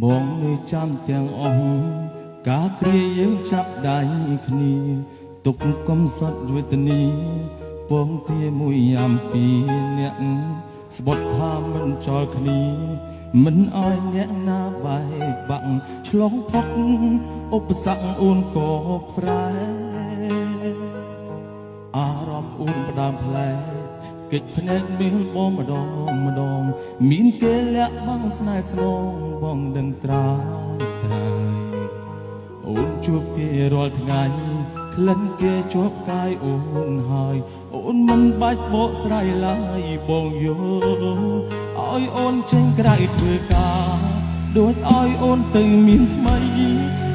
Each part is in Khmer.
បងនៅចាំទាំងអស់ការគ្រាយើងចាប់ដៃគ្នាទុកកំសត់វេទនាពងទាមួយអំពីអ្នកស្បត់ថាមិនចោលគ្នាមិនអោយអ្នកណាបែកបាក់ឆ្លងផុតឧបសគ្គអូនក៏ប្រែអារម្មណ៍អូនផ្ដើមផ្លែកិច្ចភ្នែកមានបងម្ដងមានគេលាក់បាំងស្នេហ៍ស្នងបងដឹងត្រាអូនជួបគេរាល់ថ្ងៃក្លិនគេជាប់កាយអូនហើយអូនមិនបាច់បកស្រាយឡើយបងយល់ឲ្យអូនចេញក្រៅធ្វើការដូចឲ្យអូនទៅមានថ្មី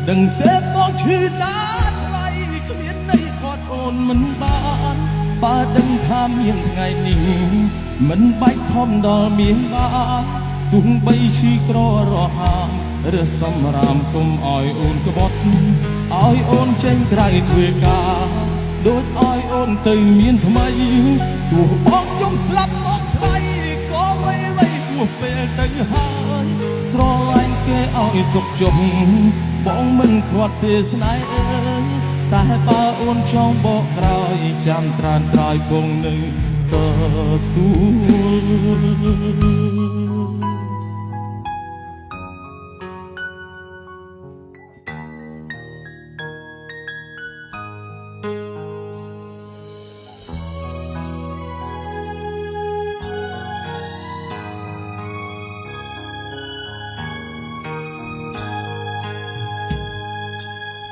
ដឹងទេបងឈឺណាស់ថ្លៃគ្មានន័យគាត់អូនមិនបានបើដឹងថាមានថ្ងៃនេះមិនបាច់ខំដល់មានបានទោះបីឈឺក្ររហាមឬសម្រាមគុំឲ្យអូនក្បត់ឲ្យអូនចេញក្រៅធ្វើការដូចឲ្យអូនទៅមានថ្មីទោះបងខ្ញុំស្លាប់មកថ្លៃក៏វៃព្រោះពេលទៅហើយស្រឡាញ់គេឲ្យសុខជុំបងមិនខ្វាត់ទេស្នេហ៍អើយតែបើអូនចង់បកក្រោយចាំត្រានត្រយគង់នៅទទួល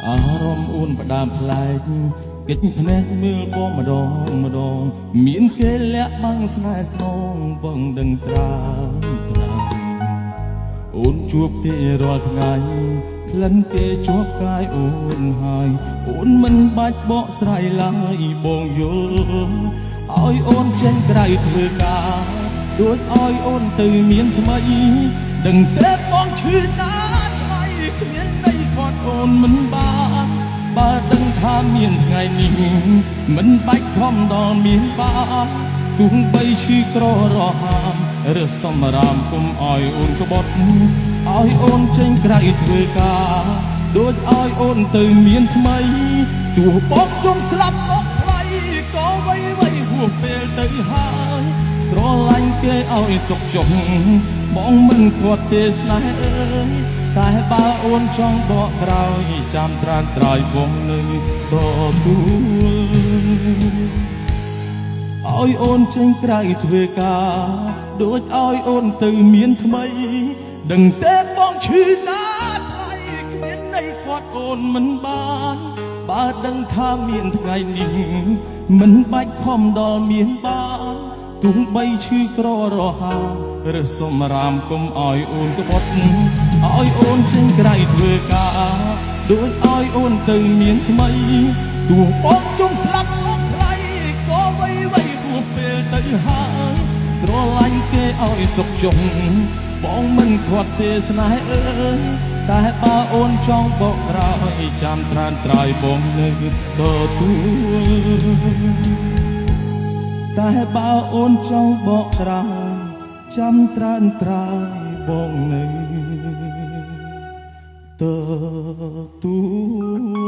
អារម្មណ៍អូនផ្ដើមផ្លែកកិច្ចភ្នែកមើលបងម្ដងមានគេលាក់បាំងស្នេហ៍ស្នងបងដឹងត្រាអូនជួបគេរាល់ថ្ងៃក្លិនគេជាប់កាយអូនហើយអូនមិនបាច់បកស្រាយឡើយបងយល់ឲ្យអូនចេញក្រៅធ្វើការដូចឲ្យអូនទៅមានថ្មីដឹងទេបងឈឺណាស់ថ្លៃគ្មានន័យគាត់អូនមិនបានបើដឹងថាមានថ្ងៃនេះមិនបាច់ខំដល់មានបានទោះបីឈឺក្ររហាមឬសម្រាមគុំឲ្យអូនក្បត់ឲ្យអូនចេញក្រៅធ្វើការដូចឲ្យអូនទៅមានថ្មីទោះបងខ្ញុំស្លាប់មកថ្លៃក៏វៃហួសពេលទៅហើយស្រឡាញ់គេឲ្យសុខចុះបងមិនខ្វាត់ទេស្នេហ៍អើយតែបើអូនចង់បកក្រោយចាំត្រានត្រយវងនៅទទួលឲ្យអូនចេញក្រៅធ្វើការដូចឲ្យអូនទៅមានថ្មីដឹងទេបងឈឺណាស់ថ្លៃគ្មានន័យគាត់អូនមិនបានបើដឹងថាមានថ្ងៃនេះមិនបាច់ខំដល់មានបានទោះបីឈឺក្ររហាមឬសម្រាមគុំឲ្យអូនក្បត់ឲ្យអូនចេញក្រៅធ្វើការដូចឲ្យអូនទៅមានថ្មីទោះបងខ្ញុំស្លាប់មកថ្លៃក៏វៃព្រោះពេលទៅហើយស្រឡាញ់គេឲ្យសុខជុំបងមិនខ្វាត់ទេស្នេហ៍អើយតែបើអូនចង់បកក្រោយចាំត្រានត្រយបងនៅទទួលតែបើអូនចង់បកក្រោយចាំត្រានត្រយបងនៅទទួល